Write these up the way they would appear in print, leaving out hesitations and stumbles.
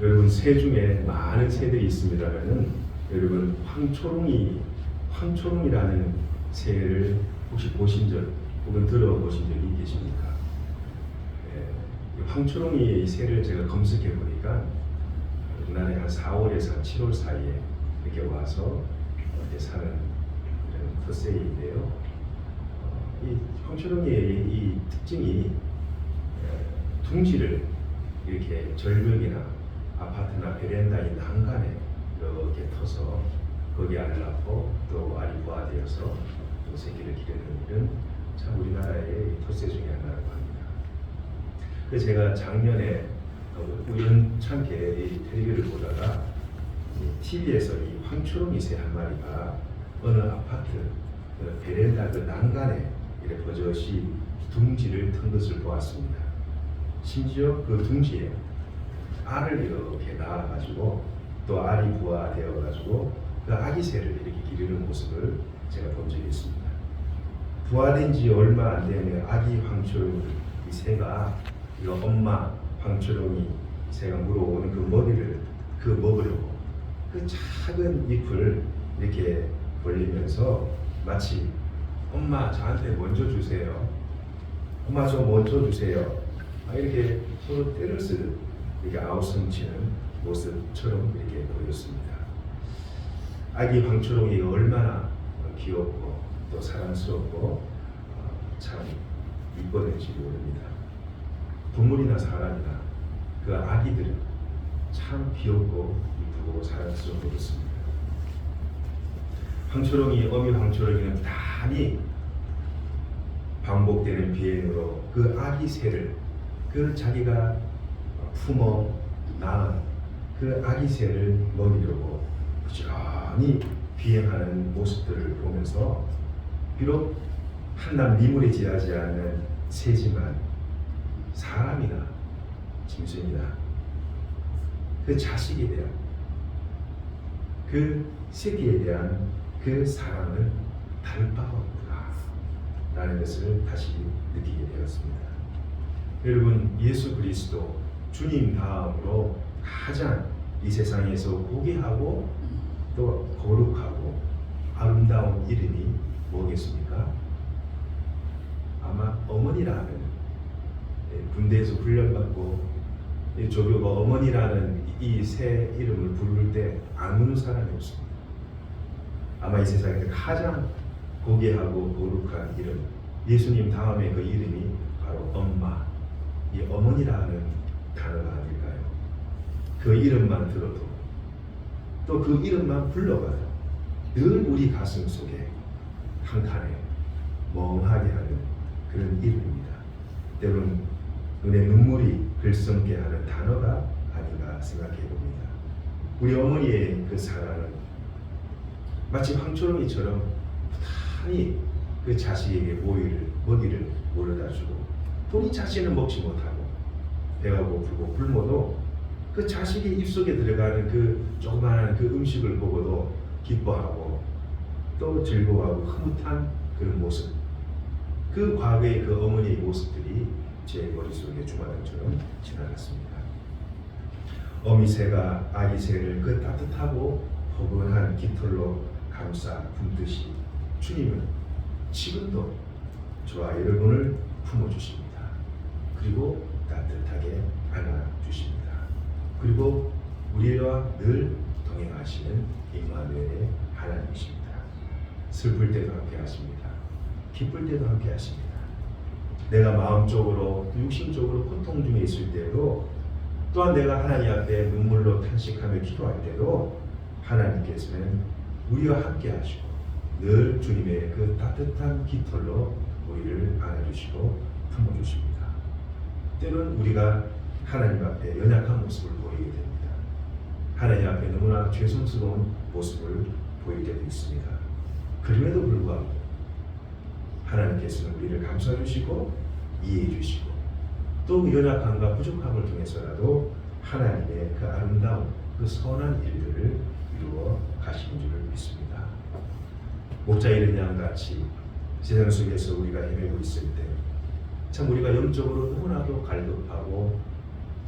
여러분 새 중에 많은 새들이 있습니다만은 여러분 황초롱이라는 새를 혹시 보신 적 혹은 들어보신 적이 계십니까? 황초롱이의 새를 제가 검색해 보니까 우리나라에 한 4월에서 7월 사이에 이렇게 와서 이렇게 사는 이런 텃새인데요. 이 황초롱이의 이 특징이 둥지를 이렇게 절벽이나 아파트나 베란다의 난간에 이렇게 터서 거기 알을 낳고 또 알이 부화되어서 또 새끼를 기르는 일은 참 우리나라의 텃새 중에 하나라고 합니다. 그래서 제가 작년에 우연찮게 이 텔레비를 보다가 TV에서 이 황초롱이 새 한 마리가 어느 아파트 베란다 그 난간에 이렇게 버젓이 둥지를 튼 것을 보았습니다. 심지어 그 둥지에 알을 이렇게 낳아가지고 또 알이 부화되어가지고 그 아기 새를 이렇게 기르는 모습을 제가 본 적이 있습니다. 부화된 지 얼마 안 되면 아기 황초롱이 새가 이거 엄마 황초롱이 새가 물어오는 그 먹이를 먹으려고 그 작은 잎을 이렇게 벌리면서 마치 엄마 저한테 먼저 주세요. 엄마 저 먼저 주세요. 이렇게 서로 때를 쓰듯 이렇게 아우성치는 모습처럼 이렇게 보였습니다. 아기 황초롱이가 얼마나 귀엽고 또 사랑스럽고 참 이뻤는지 모릅니다. 동물이나 사람이나 그 아기들은 참 귀엽고 이쁘고 사랑스럽고 그렇습니다. 어미 황초롱이는 단히 반복되는 비행으로 그 아기 새를 그 자기가 품어 낳은 그 아기 새를 먹이려고 부지런히 비행하는 모습들을 보면서 비록 한낱 미물에 지나지 않는 새지만 사람이나 짐승이나 그 자식에 대한 그 새끼에 대한 그 사랑은 다를 바가 없구나 라는 것을 다시 느끼게 되었습니다. 여러분 예수 그리스도 주님 다음으로 가장 이 세상에서 고귀하고 또 거룩하고 아름다운 이름이 뭐겠습니까? 아마 어머니라는 군대에서 훈련받고 조교가 어머니라는 이 새 이름을 부를 때 안 우는 사람이 없습니다. 아마 이 세상에서 가장 고귀하고 거룩한 이름 예수님 다음에 그 이름이 바로 엄마 이 어머니라는 단어가 아닐까요? 그 이름만 들어도 또 그 이름만 불러봐도 늘 우리 가슴 속에 한 칸에 멍하게 하는 그런 이름입니다. 때로는 눈에 눈물이 글썽게 하는 단어가 아닌가 생각해 봅니다. 우리 어머니의 그 사랑은 마치 황초롱이처럼 부단히 그 자식에게 먹이를 몰아다 주고 본인 자신은 먹지 못하고 배가 고프고 굶어도 그 자식이 입속에 들어가는 그 조그마한 그 음식을 보고도 기뻐하고 또 즐거워하고 흐뭇한 그런 모습 그 과거의 그 어머니의 모습들이 제 머릿속에 주마등처럼 지나갔습니다. 어미 새가 아기 새를 그 따뜻하고 포근한 깃털로 감싸 품듯이 주님은 지금도 저와 여러분을 품어주십니다. 그리고 따뜻하게 안아주십니다. 그리고 우리와 늘 동행하시는 임마누엘의 하나님이십니다. 슬플 때도 함께 하십니다. 기쁠 때도 함께 하십니다. 내가 마음적으로 육신적으로 고통 중에 있을 때도 또한 내가 하나님 앞에 눈물로 탄식하며 기도할 때도 하나님께서는 우리와 함께 하시고 늘 주님의 그 따뜻한 깃털로 우리를 안아주시고 품어주십니다. 때로는 우리가 하나님 앞에 연약한 모습을 보이게 됩니다. 하나님 앞에 너무나 죄송스러운 모습을 보일 때도 있습니다. 그럼에도 불구하고 하나님께서는 우리를 감싸주시고 이해해주시고 또 연약함과 부족함을 통해서라도 하나님의 그 아름다운 그 선한 일들을 이루어 가시는 줄을 믿습니다. 목자 잃은 양같이 세상 속에서 우리가 헤매고 있을 때 참 우리가 영적으로 너무나도 갈급하고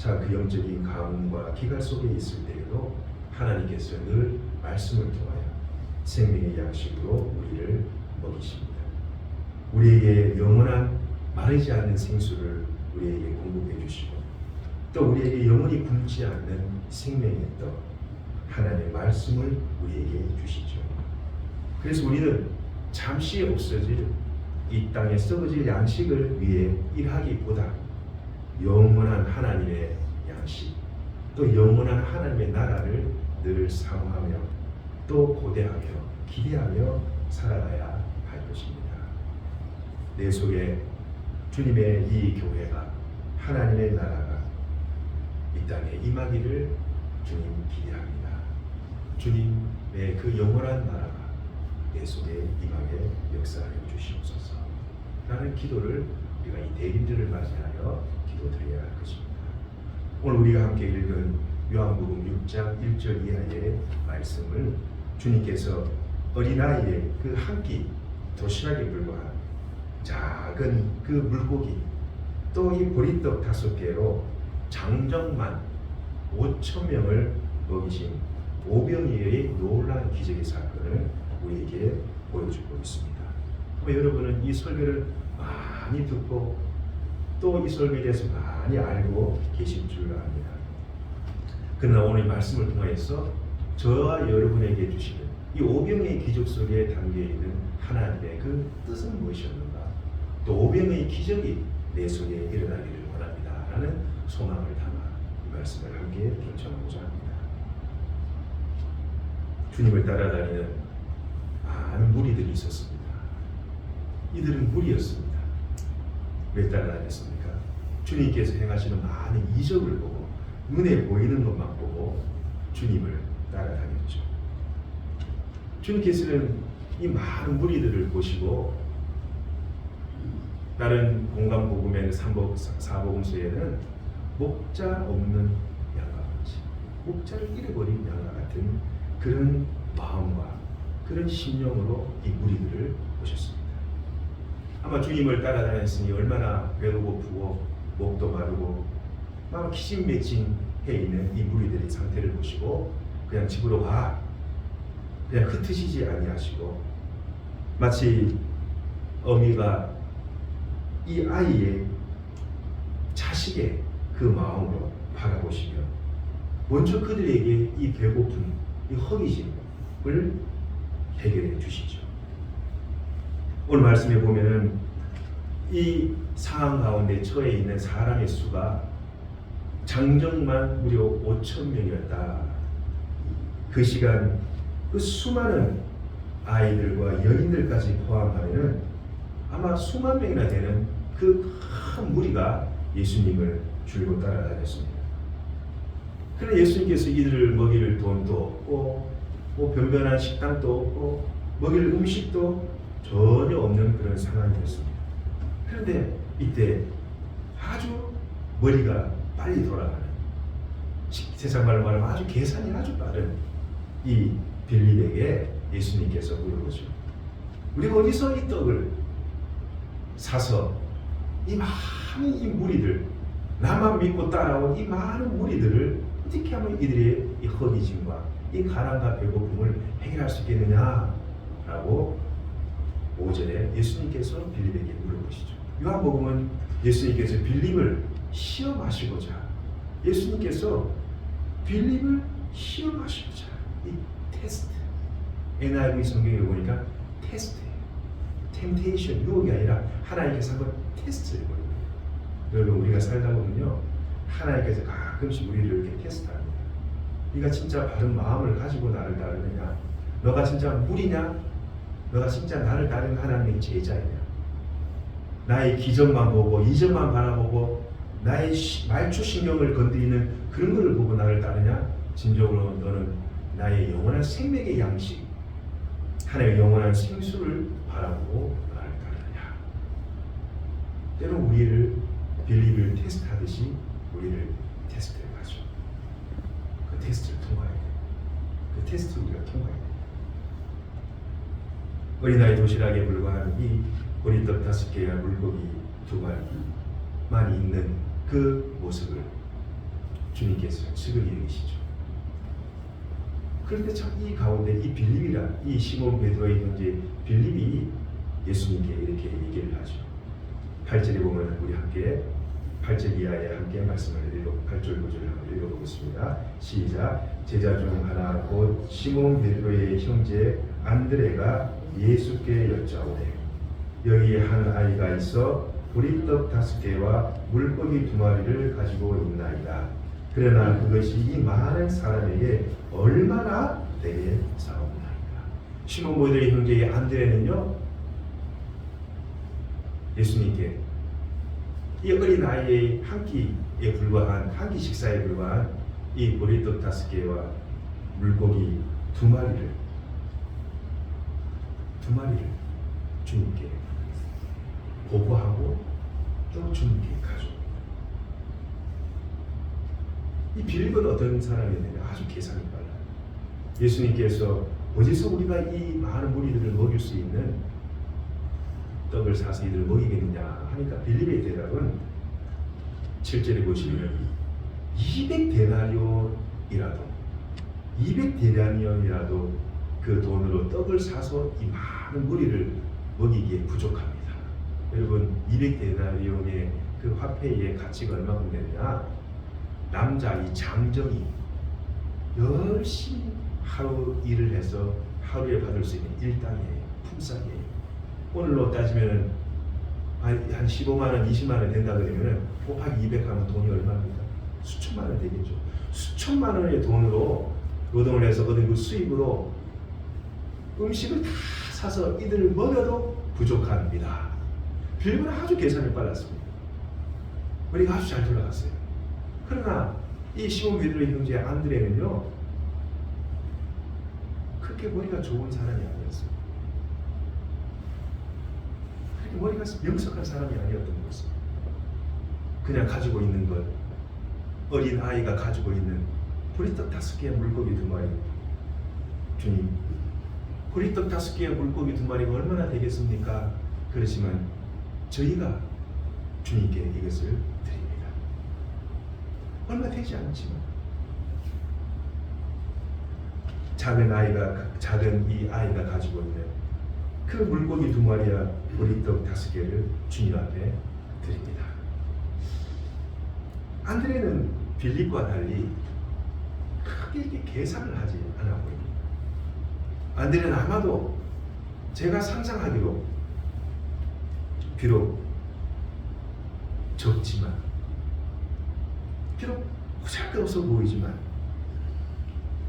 자, 그 영적인 가뭄과 기갈 속에 있을 때에도 하나님께서 늘 말씀을 통하여 생명의 양식으로 우리를 먹이십니다. 우리에게 영원한 마르지 않는 생수를 우리에게 공급해 주시고, 또 우리에게 영원히 굶지 않는 생명의 떡, 하나님의 말씀을 우리에게 주시죠. 그래서 우리는 잠시 없어질 이 땅에 썩어질 양식을 위해 일하기보다 영원한 하나님의 양식, 또 영원한 하나님의 나라를 늘 사모하며 또 고대하며 기대하며 살아가야 할 것입니다. 내 속에 주님의 이 교회가, 하나님의 나라가 이 땅에 임하기를 주님 기대합니다. 주님의 그 영원한 나라가 내 속에 임하게 역사하여 주시옵소서 라는 기도를 우리가 이 대림절을 맞이하여 기도드려야 할 것입니다. 오늘 우리가 함께 읽은 요한복음 6장 1절 이하의 말씀을 주님께서 어린아이의 그 한 끼 도시락에 불과한 작은 그 물고기, 또 이 보리떡 5개로 장정만 5,000명을 먹이신 오병이어의 놀라운 기적의 사건을 우리에게 보여주고 있습니다. 여러분은 이 설교를 많이 듣고 또 이 설교에 대해서 많이 알고 계실 줄 압니다. 그러나 오늘 말씀을 통해서 저와 여러분에게 주시는 이 오병이의 기적 속에 담겨있는 하나님의 그 뜻은 무엇이었는가, 또 오병이의 기적이 내 속에 일어나기를 원합니다 라는 소망을 담아 이 말씀을 함께 경청하고자 합니다. 주님을 따라다니는 많은 무리들이 있었습니다. 이들은 무리였습니다. 왜 따라다녔습니까? 주님께서 행하시는 많은 이적을 보고 눈에 보이는 것만 보고 주님을 따라다녔죠. 주님께서는 이 많은 무리들을 보시고 다른 공간복음에는 4복음서에는 목자 없는 양과 같이, 목자를 잃어버린 양과 같은 그런 마음과 그런 심령으로 이 무리들을 보셨습니다. 아마 주님을 따라다녔으니 얼마나 배도 고프고 목도 마르고 막 기진맥진해 있는 이 무리들의 상태를 보시고 그냥 집으로 가, 그냥 흩으시지 아니하시고, 마치 어미가 이 아이의 자식의 그 마음으로 바라보시며 먼저 그들에게 이 배고픔, 이 허기짐을 해결해 주시죠. 오늘 말씀에 보면은 이 상황 가운데 처해 있는 사람의 수가 장정만 무려 5,000명이었다. 그 시간 그 수많은 아이들과 여인들까지 포함하면은 아마 수만 명이나 되는 그 큰 무리가 예수님을 줄곧 따라다녔습니다. 그러나 예수님께서 이들을 먹일 돈도 없고 뭐 변변한 식당도 없고 먹일 음식도 전혀 없는 그런 상황이었습니다. 그런데 이때 아주 머리가 빨리 돌아가는, 세상 말로 말하면 아주 계산이 아주 빠른 이 빌립에게 예수님께서 물어보죠. 우리가 어디서 이 떡을 사서 이 많은 이 무리들, 나만 믿고 따라온 이 많은 무리들을 어떻게 하면 이들의 이 허기짐과 이 가난과 배고픔을 해결할 수 있겠느냐라고 5절에 예수님께서 빌립에게 물어보시죠. 요한복음은 예수님께서 빌립을 시험하시고자, 예수님께서 빌립을 시험하시고자 이 테스트, NIV 성경에 보니까 테스트예요. 템테이션, 유혹이 아니라 하나님께서 한번 테스트를 해버립니다. 여러분, 우리가 살다 보면요, 하나님께서 가끔씩 우리를 이렇게 테스트합니다. 네가 진짜 바른 마음을 가지고 나를 따르느냐, 너가 진짜 무리냐, 너가 진짜 나를 따르는 하나님의 제자이냐, 나의 기적만 보고 이적만 바라보고 나의 말초신경을 건드리는 그런 것을 보고 나를 따르냐, 진정으로 너는 나의 영원한 생명의 양식, 하나님의 영원한 생수를 바라보고 나를 따르느냐. 때로 우리를 빌립을 테스트하듯이 우리를 테스트해 가죠. 그 테스트를 통과해야 돼요. 그 테스트를 우리가 통과해야 돼요. 어린아이 도시락에 불과한 이 보리떡 5개와 물고기 2마리만 있는 그 모습을 주님께서 측은히 여기시죠. 그런데 참 이 가운데 이 빌립이란 이 시몬 베드로의 형제 빌립이 예수님께 이렇게 얘기를 하죠. 8절에 보면 우리 함께 8절 이하에 함께 말씀을 8절 9절을 한번 읽어보겠습니다. 시작. 제자 중 하나 곧 시몬 베드로의 형제 안드레가 예수께 여짜오되 여기에 한 아이가 있어 보리떡 5개와 물고기 2마리를 가지고 있나이다. 그러나 그것이 이 많은 사람에게 얼마나 되게 사옵나이까. 시몬 베드로의 형제의 안드레는요, 예수님께 이 어린 아이의 한 끼에 불과한 한 끼 식사에 불과한 이 보리떡 5개와 물고기 2마리를 주님께 보고하고 또 주님께 가져. 이 빌립은 어떤 사람이냐면 아주 계산이 빨라요. 예수님께서 어디서 우리가 이 많은 무리들을 먹일 수 있는 떡을 사서 이들을 먹이겠느냐 하니까 빌립의 대답은 7절에 보시면 200데나리온이라도 그 돈으로 떡을 사서 이 많은 무리를 먹이기에 부족합니다. 여러분 200데나리온의 그 화폐의 가치가 얼마큼 되느냐? 남자 이 장정이 열심히 하루 일을 해서 하루에 받을 수 있는 일당이에요. 품삯이에요. 오늘로 따지면 한 15만원, 20만원 된다 그러면 곱하기 200 하면 돈이 얼마입니까? 수천만 원 되겠죠. 수천만 원의 돈으로 노동을 해서 얻은 그 수입으로 음식을 다 사서 이들을 먹여도 부족합니다. 빌립은 아주 계산이 빨랐습니다. 머리가 아주 잘 돌아갔어요. 그러나 이 시몬 베드로의 형제 안드레는요, 그렇게 머리가 좋은 사람이 아니었어요. 그렇게 머리가 명석한 사람이 아니었던 것을 그냥 가지고 있는 것, 어린 아이가 가지고 있는 보리떡 5개의 물고기 2마리. 주님, 보리떡 5개의 물고기 2마리가 얼마나 되겠습니까? 그렇지만 저희가 주님께 이것을 드립니다. 얼마 되지 않지만 작은 이 아이가 가지고 있는 그 물고기 2마리와 보리떡 5개를 주님 앞에 드립니다. 안드레는 빌립과 달리 크게 이렇게 계산을 하지 않아 보입니다. 안드레는 아마도 제가 상상하기로 비록 적지만, 비록 보잘것없어 보이지만,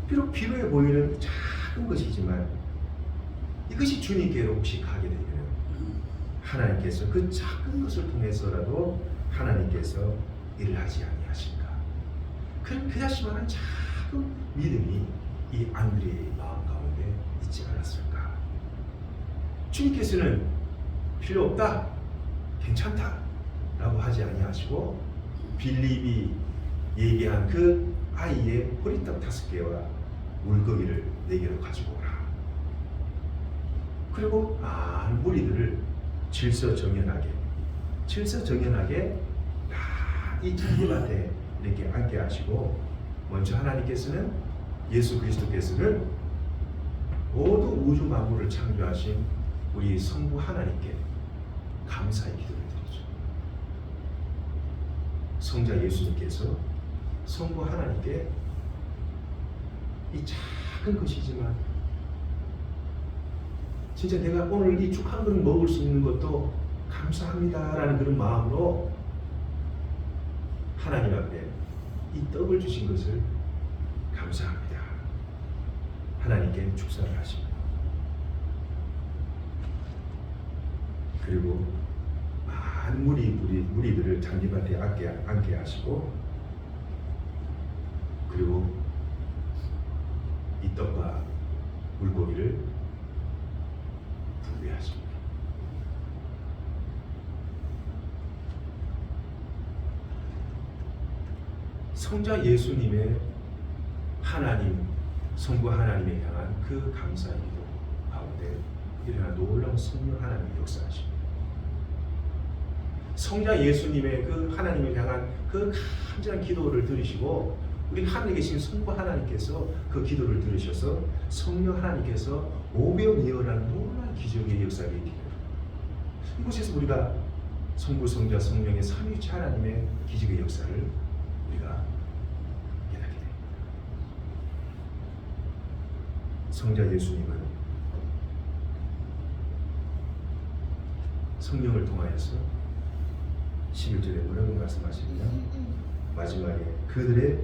비록 필요해 보이는 작은 것이지만 이것이 주님께로 혹시 가게 되면 하나님께서 그 작은 것을 통해서라도 하나님께서 일을 하지 아니하실까. 그런 그 자신만한 작은 믿음이 이 안드레의 마음 가운데 있지 않았을까. 주님께서는 필요 없다, 괜찮다 라고 하지 아니하시고 빌립이 얘기한 그 아이의 보리떡 5개와 물고기를 4개로 가지고 오라. 그리고 많은 무리들을 질서정연하게 다 이 잔디밭에 이렇게 앉게 하시고, 먼저 하나님께서는, 예수 그리스도께서는 모두 우주 만물을 창조하신 우리 성부 하나님께 감사의 기도를 드리죠. 성자 예수님께서 성부 하나님께 이 작은 것이지만 진짜 내가 오늘 이 죽 한 그릇 먹을 수 있는 것도 감사합니다라는 그런 마음으로 하나님 앞에 이 떡을 주신 것을 감사합니다. 하나님께 축사를 하십니다. 그리고 많은 무리들을 잔디밭에 앉게 하시고, 그리고 이 떡과 물고기를 분배하십니다. 성자 예수님의 하나님, 성부 하나님에 향한 그 감사의 기도 가운데 일어나 놀라운 성령 하나님의 역사하십니다. 성자 예수님의 그 하나님을 향한 그 간절한 기도를 들으시고 우리 하늘에 계신 성부 하나님께서 그 기도를 들으셔서 성령 하나님께서 오병이어라는 놀라운 기적의 역사가 있게 됩니다. 이곳에서 우리가 성부, 성자, 성령의 삼위일체 하나님의 기적의 역사를 우리가 깨닫게 됩니다. 성자 예수님은 성령을 통하여서 11절에 뭐라고 말씀하십니까? 마지막에 그들의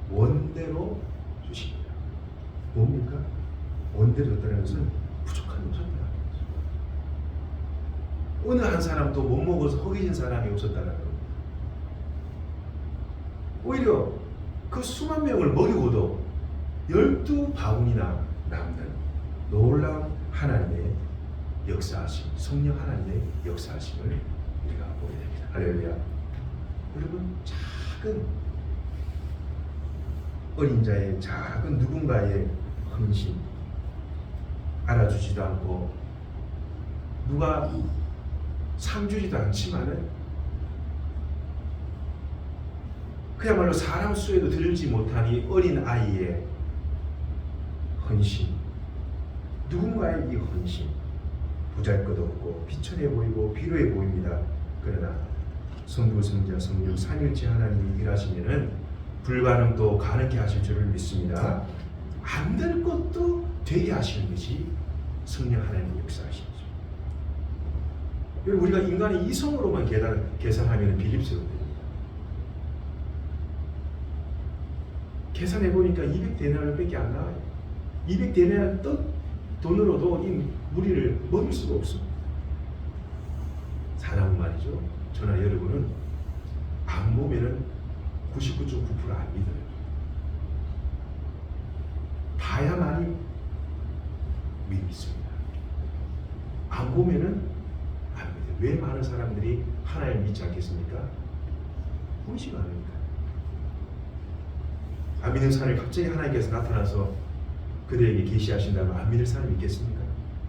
원대로 주십니다. 뭡니까? 원대로 줬다는 것은 부족함이 없었다는 거죠. 어느 한 사람도 못 먹어서 허기진 사람이 없었다는 겁니다. 오히려 그 수만 명을 먹이고도 12바구니나 남는 놀라운 하나님의 역사하심, 성령 하나님의 역사하심을 우리가 보게 됩니다. 할렐루야. 여러분, 작은 어린 자의 작은 누군가의 헌신, 알아주지도 않고 누가 상 주지도 않지만은 그야말로 사람 수에도 들지 못한 이 어린 아이의 헌신, 누군가의 이 헌신, 보잘것없고 비천해 보이고 비루해 보입니다. 그러나 성부, 성자, 성령 삼위일체 하나님이 일하시면은 불가능도 가능케 하실 줄을 믿습니다. 안 될 것도 되게 하시는 것이 성령 하나님의 역사하시죠. 여러분, 우리가 인간의 이성으로만 계산하면 비립스럽습니다. 계산해 보니까 200데나리온밖에 안 나와요. 200데나리온 돈으로도 이 무리를 먹일 수가 없습니다. 사람은 말이죠. 저나 여러분은 안 보면은 99.9% 안 믿어요. 봐야만이 믿습니다. 안 보면은 안 믿어요. 왜 많은 사람들이 하나님을 믿지 않겠습니까? 보이지가 않으니까. 안 믿는 사람이 갑자기 하나님께서 나타나서 그들에게 계시하신다면 안 믿을 사람이 있겠습니까?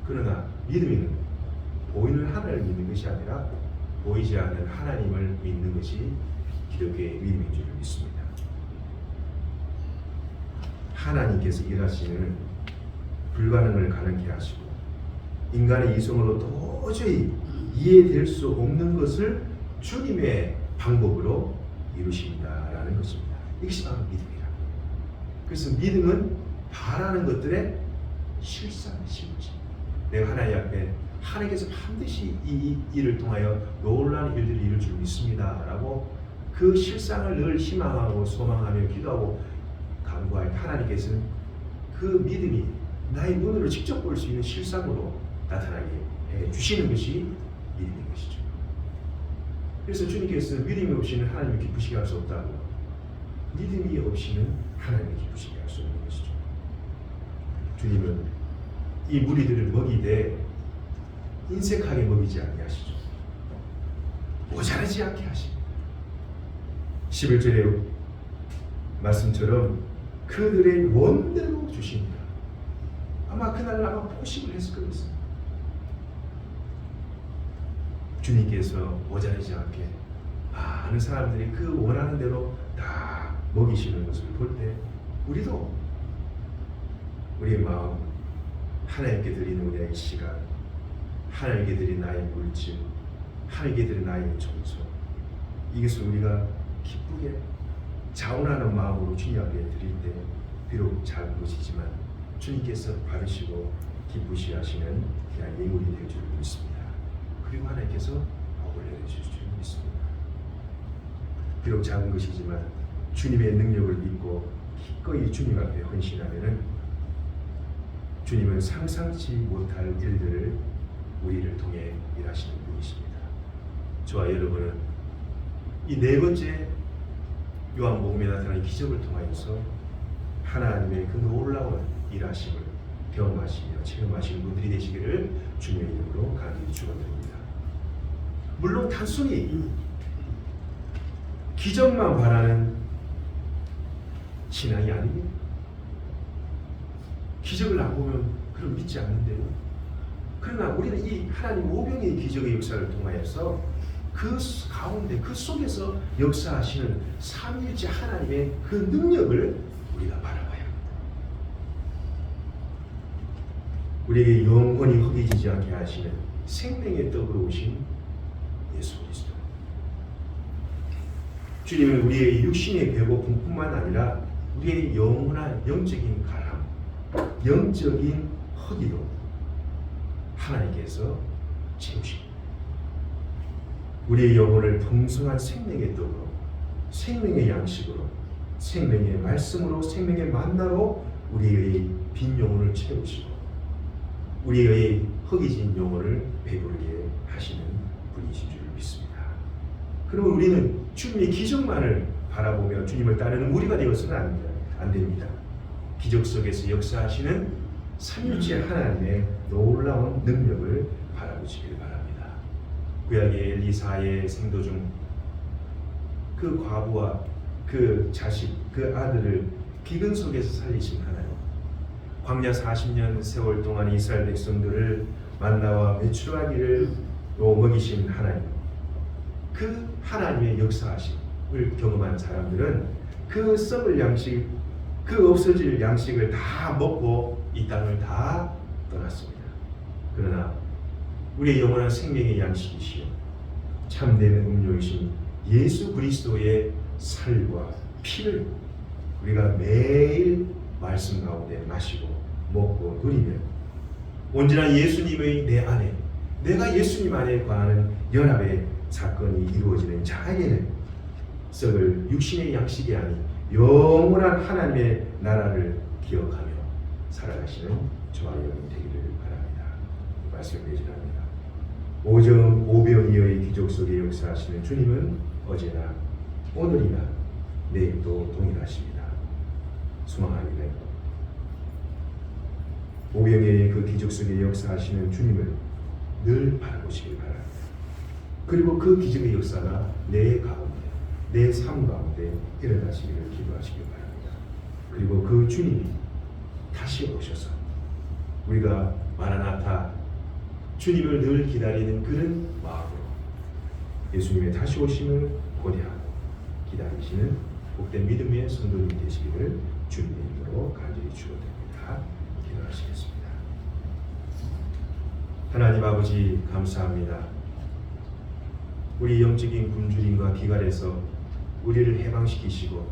그러나 믿음은 보이는 하나님을 믿는 것이 아니라 보이지 않는 하나님을 믿는 것이 기독교의 믿음인 줄 믿습니다. 하나님께서 일하시는 불가능을 가능케 하시고 인간의 이성으로 도저히 이해될 수 없는 것을 주님의 방법으로 이루신다라는 것입니다. 이것이 바로 믿음이라. 그래서 믿음은 바라는 것들의 실상이시지. 내가 하나님 앞에 하나님께서 반드시 이 일을 통하여 놀라운 일들을 이룰 줄 믿습니다 라고 그 실상을 늘 희망하고 소망하며 기도하고 간구할 때 하나님께서는 그 믿음이 나의 눈으로 직접 볼 수 있는 실상으로 나타나게 해주시는 것이 믿음인 것이죠. 그래서 주님께서는 믿음이 없이는 하나님을 기쁘시게 할 수 없다고, 믿음이 없이는 하나님을 기쁘시게 할 수 없는 것이죠. 주님은 이 무리들을 먹이되 인색하게 먹이지 아니하시죠. 모자라지 않게 하십니다. 11절의 말씀처럼 그들의 원대로 주십니다. 아마 그날 아마 포식을 했을 거였습니다. 주님께서 모자라지 않게 많은 사람들이 그 원하는 대로 다 먹이시는 것을 볼 때 우리도 우리의 마음, 하나님께 드리는 우리의 시간, 하나님께 드린 나의 물질, 하나님께 드린 나의 청소, 이것을 우리가 기쁘게 자원하는 마음으로 주님 앞에 드릴 때 비록 작은 것이지만 주님께서 받으시고 기쁘시 하시는 그냥 예물이 될 줄 믿습니다. 그리고 하나님께서 복을 내려주실 줄 믿습니다. 비록 작은 것이지만 주님의 능력을 믿고 기꺼이 주님 앞에 헌신하면은 주님은 상상치 못할 일들을 우리를 통해 일하시는 분이십니다. 저와 여러분은 이 네 번째 요한복음에 나타난 기적을 통하여서 하나님의 그 놀라운 일하심을 경험하시며 체험하시는 분들이 되시기를 주님의 이름으로 간절히 축원드립니다. 물론 단순히 기적만 바라는 신앙이 아닙니다. 기적을 안 보면 그럼 믿지 않는데요. 그러나 우리는 이 하나님 오병이의 기적의 역사를 통하여서 그 가운데 그 속에서 역사하시는 삼위일체 하나님의 그 능력을 우리가 바라봐야 합니다. 우리에게 영원히 허기지지 않게 하시는 생명의 떡으로 오신 예수 그리스도. 주님은 우리의 육신의 배고픔뿐만 아니라 우리의 영원한 영적인 가람, 영적인 허기도 하나님께서 채우십니다. 우리의 영혼을 풍성한 생명의 떡으로, 생명의 양식으로, 생명의 말씀으로, 생명의 만나로 우리의 빈 영혼을 채우시고 우리의 허기진 영혼을 배부르게 하시는 분이신 줄 믿습니다. 그러면 우리는 주님의 기적만을 바라보며 주님을 따르는 무리가 되어서는 안 됩니다. 기적 속에서 역사하시는 삼위일체 하나님의 놀라운 능력을 바라보시길 바랍니다. 구약의 엘리사의 생도 중 그 과부와 그 자식, 그 아들을 기근 속에서 살리신 하나님, 광야 40년 세월 동안 이스라엘 백성들을 만나와 메추라기를 먹이신 하나님, 그 하나님의 역사하심을 경험한 사람들은 그 썩을 양식, 그 없어질 양식을 다 먹고 이 땅을 다 떠났습니다. 그러나 우리의 영원한 생명의 양식이시여 참된 음료이신 예수 그리스도의 살과 피를 우리가 매일 말씀 가운데 마시고 먹고 누리며 온전한 예수님의 내 안에, 내가 예수님 안에 거하는 연합의 사건이 이루어지는 자에게는 썩을 육신의 양식이 아닌 영원한 하나님의 나라를 기억하며 살아가시는 저와 여러분 되기를 바랍니다. 말씀 매진합니다. 오병이어의 기적 속에 역사하시는 주님은 어제나 오늘이나 내일도 동일하십니다. 소망하기를 오병이어의 그 기적 속에 역사하시는 주님을 늘 바라보시길 바랍니다. 그리고 그 기적의 역사가 내 가운데, 내 삶 가운데 일어나시기를 기도하시길 바랍니다. 그리고 그 주님이 다시 오셔서 우리가 마라나타 주님을 늘 기다리는 그런 마음으로 예수님의 다시 오심을 고대하고 기다리시는 복된 믿음의 성도님 되시기를 주님의 이름으로 간절히 축원드립니다. 기도하시겠습니다. 하나님 아버지 감사합니다. 우리 영적인 굶주림과 비갈에서 우리를 해방시키시고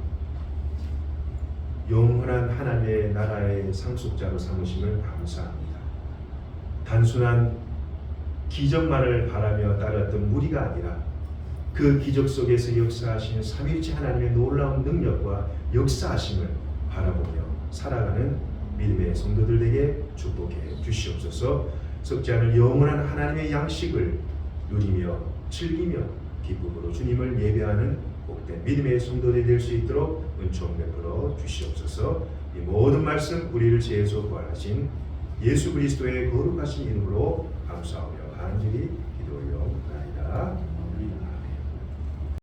영원한 하나님의 나라의 상속자로 삼으심을 감사합니다. 단순한 기적만을 바라며 따랐던 무리가 아니라 그 기적 속에서 역사하신 삼위일체 하나님의 놀라운 능력과 역사하심을 바라보며 살아가는 믿음의 성도들에게 축복해 주시옵소서. 썩지 않을 영원한 하나님의 양식을 누리며 즐기며 기쁨으로 주님을 예배하는 복된 믿음의 성도들이 될 수 있도록 은총 베풀어 주시옵소서. 이 모든 말씀 우리를 죄에서 부활하신 예수 그리스도의 거룩하신 이름으로 감사하며 간절히 기도하옵나이다.